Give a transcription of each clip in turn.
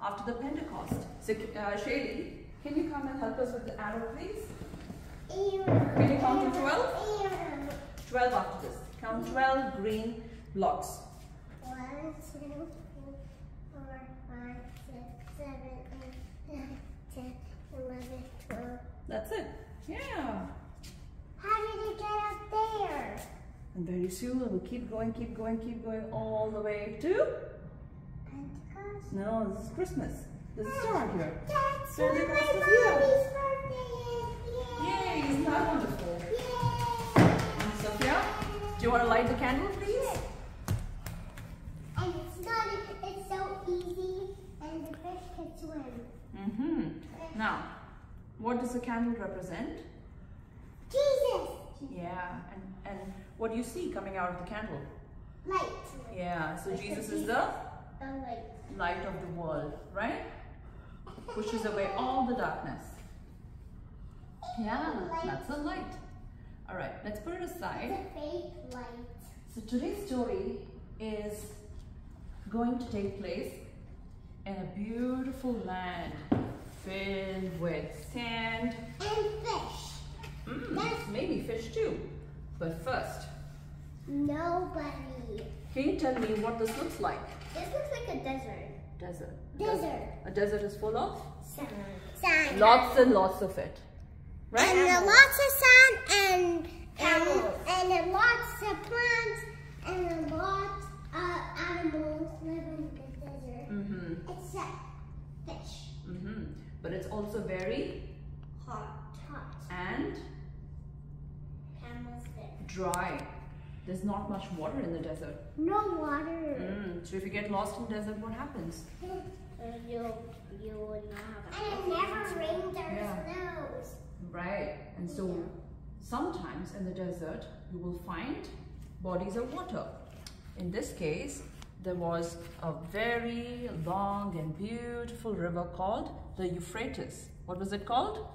after the Pentecost. So Shaylee, can you come and help us with the arrow, please? Can you count to 12? 12 after this. Count 12 green blocks. 1, 2, 3, 4, 5, 6, 7, 8, 9, 10, 11, 12. That's it. Yeah. How did you get up there? And very soon we'll keep going all the way to... Pentecost? No, this is Christmas. This is star here. That's Where when the my Christmas is. mommy's birthday is. Yay! Yay, isn't that wonderful? Yay! And Sophia, do you want to light the candle, please? And it's so easy, and the fish can swim. Now, what does the candle represent? Jesus! Yeah, and what do you see coming out of the candle? Light. Yeah, so Like Jesus the is the light. light of the world, right? Pushes away all the darkness. Yeah, that's the light. All right, let's put it aside. It's a fake light. So today's story is going to take place in a beautiful land filled with sand. And fish. Maybe fish too. But first, Nobody. can you tell me what this looks like? This looks like a desert. Desert. Desert. A desert is full of? Sand. Lots and lots of it. Right? And lots of sand and lots of plants and lots of animals live in the desert. Except fish. But it's also very Hot. and Camels there. dry. There's not much water in the desert. No water. So if you get lost in the desert, what happens? You would not have. And it never rains or snows. Right. And so sometimes in the desert, you will find bodies of water. In this case, there was a very long and beautiful river called the Euphrates. What was it called?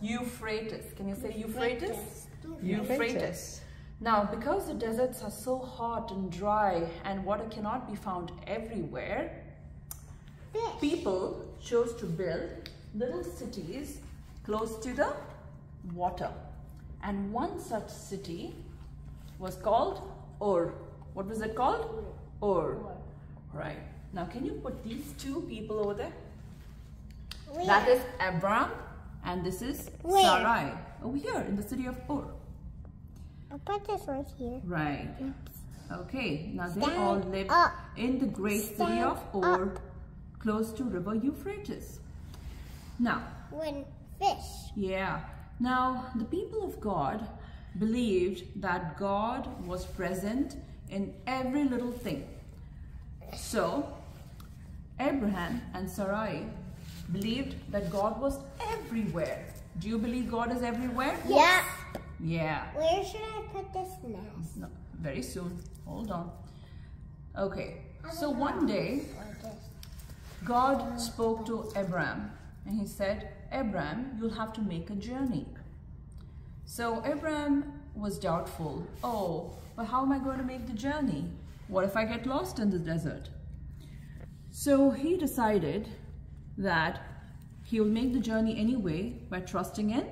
Euphrates. Can you say Euphrates? Euphrates. Now, because the deserts are so hot and dry and water cannot be found everywhere, people chose to build little cities close to the water. And one such city was called Ur. What was it called? Ur. Right. Now, can you put these two people over there? Where? That is Abram and this is Where? Sarai. Over here in the city of Ur. I'll put this right here. Right. Okay. Now they Stand all lived up. in the great city Stand of Ur, up. close to river Euphrates. Now, When fish. yeah. Now, the people of God believed that God was present in every little thing. So, Abraham and Sarai believed that God was everywhere. Do you believe God is everywhere? Yeah. Yeah. Where should I put this nest? No, very soon. Hold on. Okay. So one day, God spoke to Abraham and he said, Abraham, you'll have to make a journey. So Abraham was doubtful. Oh, but how am I going to make the journey? What if I get lost in the desert? So he decided that he will make the journey anyway by trusting in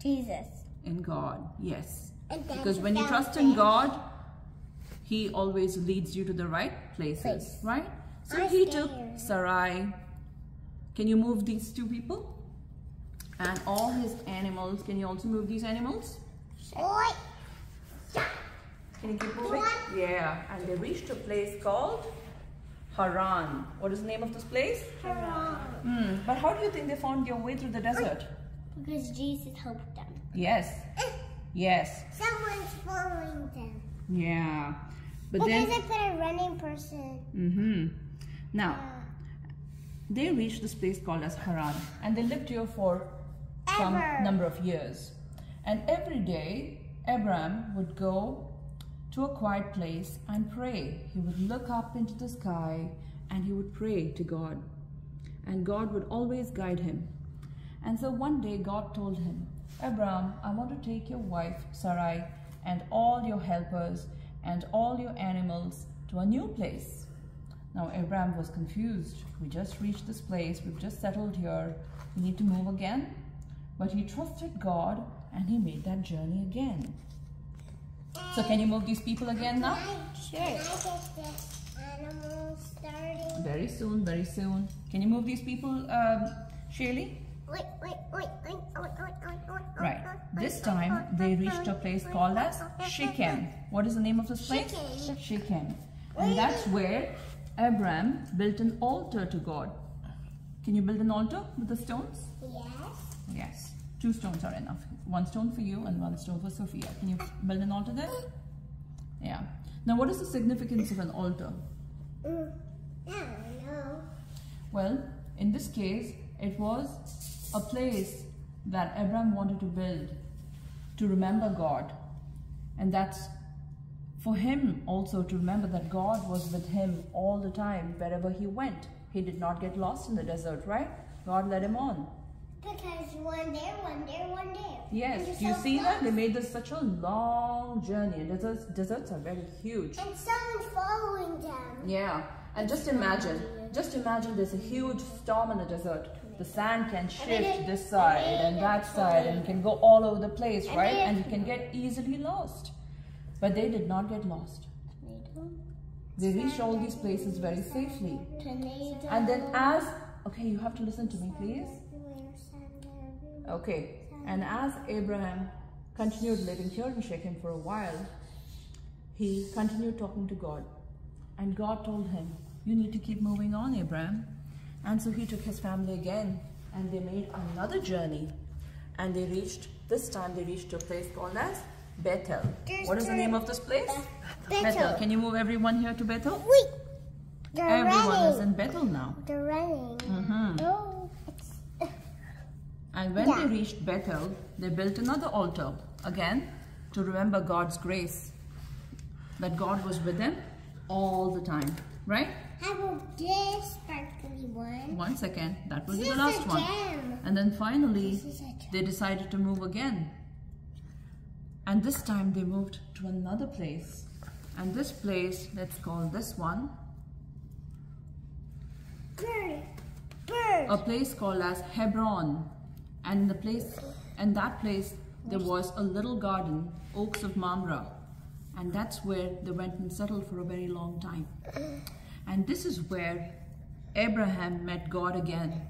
Jesus. God. Yes. And then Because he when you found trust in fish. God, he always leads you to the right places, right? So I'm he took scared. Sarai. Can you move these two people? And all his animals. Can you also move these animals? Oi. Can you keep moving? What? Yeah. And they reached a place called Haran. What is the name of this place? Haran. But how do you think they found their way through the desert? Because Jesus helped them. Yes. Yes. Someone's following them. Yeah. But Because then... I put a running person. Now, they reached this place called as Haran, and they lived here for some number of years. And every day, Abraham would go to a quiet place and pray. He would look up into the sky and he would pray to God. And God would always guide him. And so one day God told him, Abraham, I want to take your wife Sarai and all your helpers and all your animals to a new place. Now Abraham was confused. We just reached this place, we've just settled here, we need to move again. But he trusted God and he made that journey again. So can you move these people again now? Sure. Can I get this animal starting? Very soon, very soon. Can you move these people, Shaylee? Right. This time they reached a place called as Shechem. What is the name of this place? Shechem. And that's where Abraham built an altar to God. Can you build an altar with the stones? Yes. Yes. 2 stones are enough. 1 stone for you and 1 stone for Sophia. Can you build an altar there? Yeah. Now what is the significance of an altar? I don't know. Well, in this case, it was a place that Abraham wanted to build to remember God. And that's for him also to remember that God was with him all the time, wherever he went. He did not get lost in the desert, right? God led him on. Because one there, one there, one there. Yes, do you see that? They made this such a long journey. Deserts are very huge. And someone's following them. Yeah, and just imagine there's a huge storm in the desert. The sand can shift this side and that side and can go all over the place, right? And you can get easily lost. But they did not get lost. They reached all these places very safely. And then okay, you have to listen to me, please. Okay, and as Abraham continued living here in Shechem for a while, he continued talking to God. And God told him, you need to keep moving on, Abraham. And so he took his family again and they made another journey. And this time they reached a place called as Bethel. What is the name of this place? Bethel. Can you move everyone here to Bethel? Wait. Everyone is in Bethel now. They're running. Oh. And when they reached Bethel, they built another altar, again, to remember God's grace. That God was with them all the time, right? How about this sparkly one? 1 second, that will be the last one. And then finally, they decided to move again. And this time they moved to another place. And this place, let's call this one. Bird. A place called as Hebron. And in that place there was a little garden, Oaks of Mamre. And that's where they went and settled for a very long time. And this is where Abraham met God again.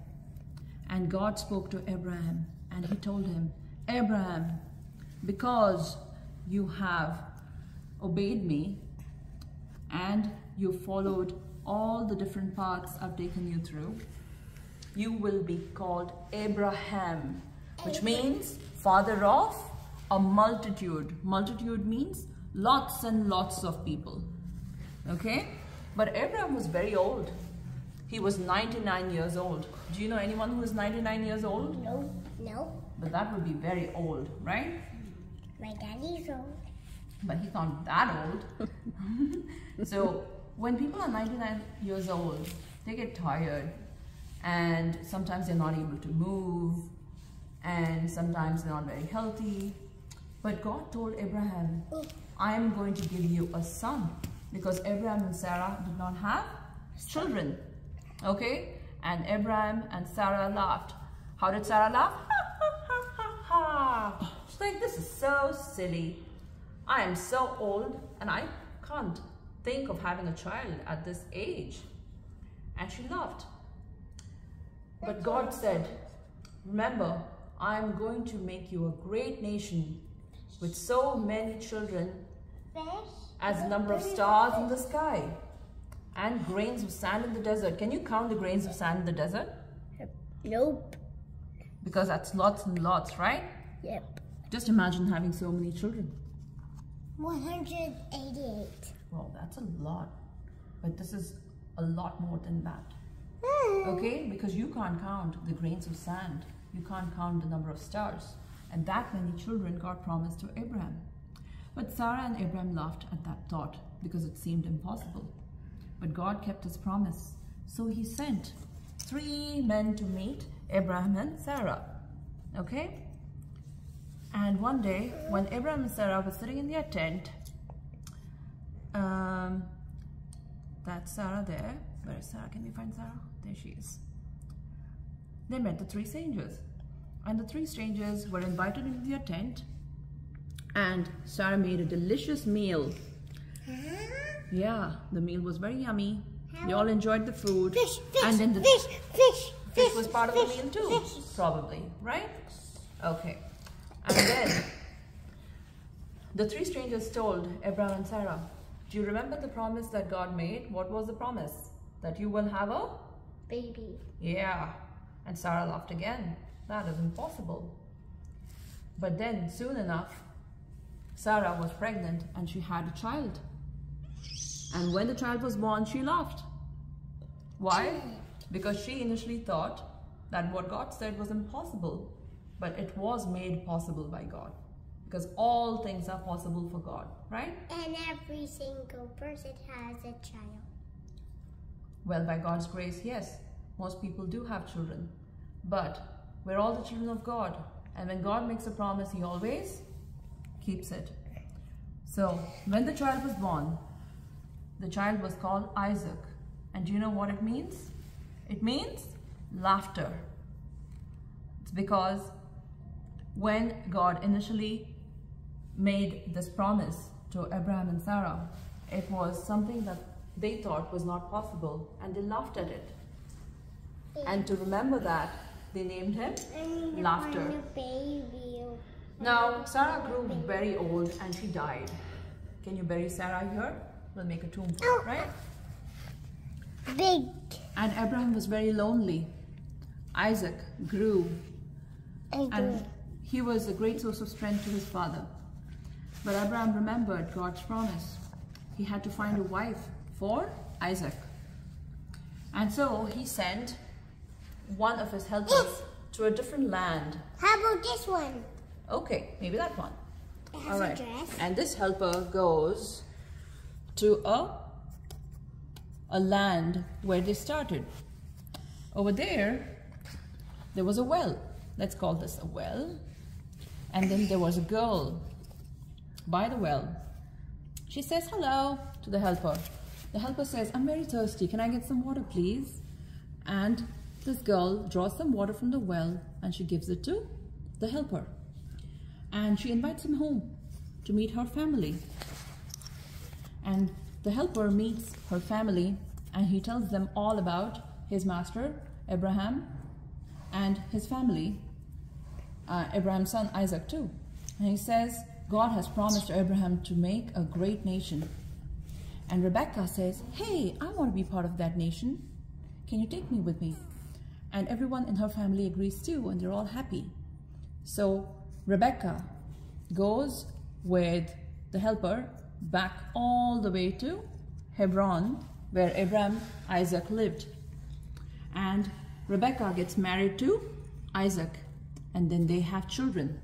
And God spoke to Abraham and he told him, Abraham, because you have obeyed me and you followed all the different paths I've taken you through, you will be called Abraham, which means father of a multitude. Multitude means lots and lots of people. Okay? But Abraham was very old. He was 99 years old. Do you know anyone who is 99 years old? No. But that would be very old, right? My daddy's old. But he's not that old. So when people are 99 years old, they get tired. And sometimes they're not able to move. And sometimes they're not very healthy. But God told Abraham, I am going to give you a son. Because Abraham and Sarah did not have children. Okay? And Abraham and Sarah laughed. How did Sarah laugh? She's like, this is so silly. I am so old and I can't think of having a child at this age. And she laughed. But God said, remember, I am going to make you a great nation with so many children as the number of stars in the sky and grains of sand in the desert. Can you count the grains of sand in the desert? Nope. Because that's lots and lots, right? Yep. Just imagine having so many children. 188. Well, that's a lot. But this is a lot more than that. Okay? Because you can't count the grains of sand. You can't count the number of stars. And that many children God promised to Abraham. But Sarah and Abraham laughed at that thought because it seemed impossible. But God kept his promise. So he sent 3 men to meet Abraham and Sarah. Okay? And one day, when Abraham and Sarah were sitting in their tent, that's Sarah there, Where is Sarah? Can we find Sarah? There she is. They met the three strangers. And the three strangers were invited into their tent. And Sarah made a delicious meal. Yeah, the meal was very yummy. They all enjoyed the food. Fish, and then the fish was part of the meal too, probably, right? Okay. And then the three strangers told Abraham and Sarah, do you remember the promise that God made? What was the promise? That you will have a baby. Yeah. And Sarah laughed again. That is impossible. But then soon enough, Sarah was pregnant and she had a child. And when the child was born, she laughed. Why? Because she initially thought that what God said was impossible, but it was made possible by God. Because all things are possible for God, right? And every single person has a child. Well, by God's grace, yes, most people do have children. But we're all the children of God. And when God makes a promise, He always keeps it. So, when the child was born, the child was called Isaac. And do you know what it means? It means laughter. It's because when God initially made this promise to Abraham and Sarah, it was something that they thought was not possible, and they laughed at it. And to remember that, they named him Laughter. Now, Sarah grew very old and she died. Can you bury Sarah here? We'll make a tomb for her, right? Big. And Abraham was very lonely. Isaac grew. And he was a great source of strength to his father. But Abraham remembered God's promise. He had to find a wife for Isaac. And so he sent one of his helpers to a different land. How about this one? Okay, maybe that one. It has a dress. And this helper goes to a land where they started. Over there was a well. Let's call this a well. And then there was a girl by the well. She says hello to the helper. The helper says, I'm very thirsty. Can I get some water, please? And this girl draws some water from the well and she gives it to the helper. And she invites him home to meet her family. And the helper meets her family and he tells them all about his master, Abraham, and his family, Abraham's son Isaac too. And he says, God has promised Abraham to make a great nation. And Rebecca says, hey, I want to be part of that nation. Can you take me with me? And everyone in her family agrees too, and they're all happy. So Rebecca goes with the helper back all the way to Hebron, where Abraham, Isaac lived. And Rebecca gets married to Isaac, and then they have children.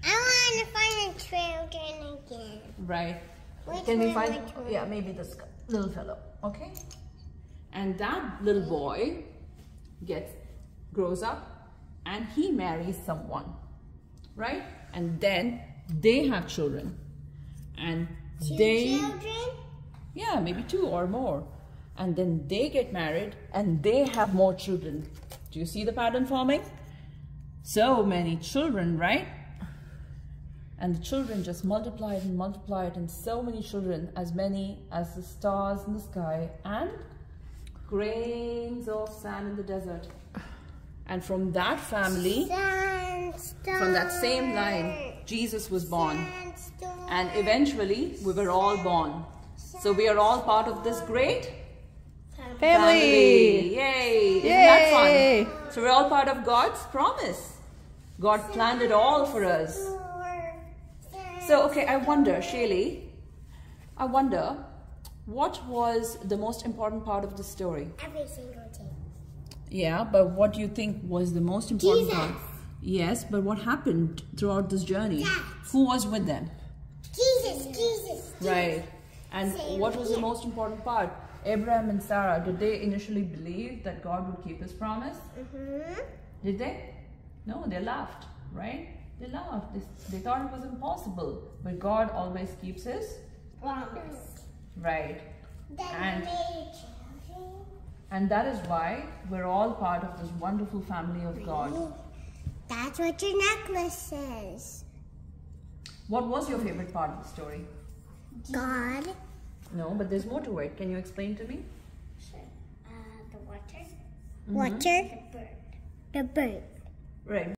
I want to find the children again. Right. Which Can we one, find, which one? yeah, maybe this little fellow, okay? And that little boy grows up and he marries someone, right? And then they have children. And Two children? Yeah, maybe 2 or more. And then they get married and they have more children. Do you see the pattern forming? So many children, right? And the children just multiplied and multiplied, and so many children, as many as the stars in the sky and grains of sand in the desert. And from that family, from that same line, Jesus was born. And eventually, we were all born. So we are all part of this great family. Yay! Isn't that fun? So we're all part of God's promise. God planned it all for us. So, okay, I wonder, Shaylee, what was the most important part of the story? Every single thing. Yeah, but what do you think was the most important part? Jesus. Yes, but what happened throughout this journey? Dad. Who was with them? Jesus. Right. And what was the most important part? Abraham and Sarah, did they initially believe that God would keep His promise? Did they? No, they laughed, right? They laughed. They thought it was impossible. But God always keeps His promise. right. Then And we made children. And that is why we're all part of this wonderful family of God. That's what your necklace says. What was your favorite part of the story? God. No, but there's more to it. Can you explain to me? Sure. The water. Mm-hmm. Water. The bird. The bird. Right.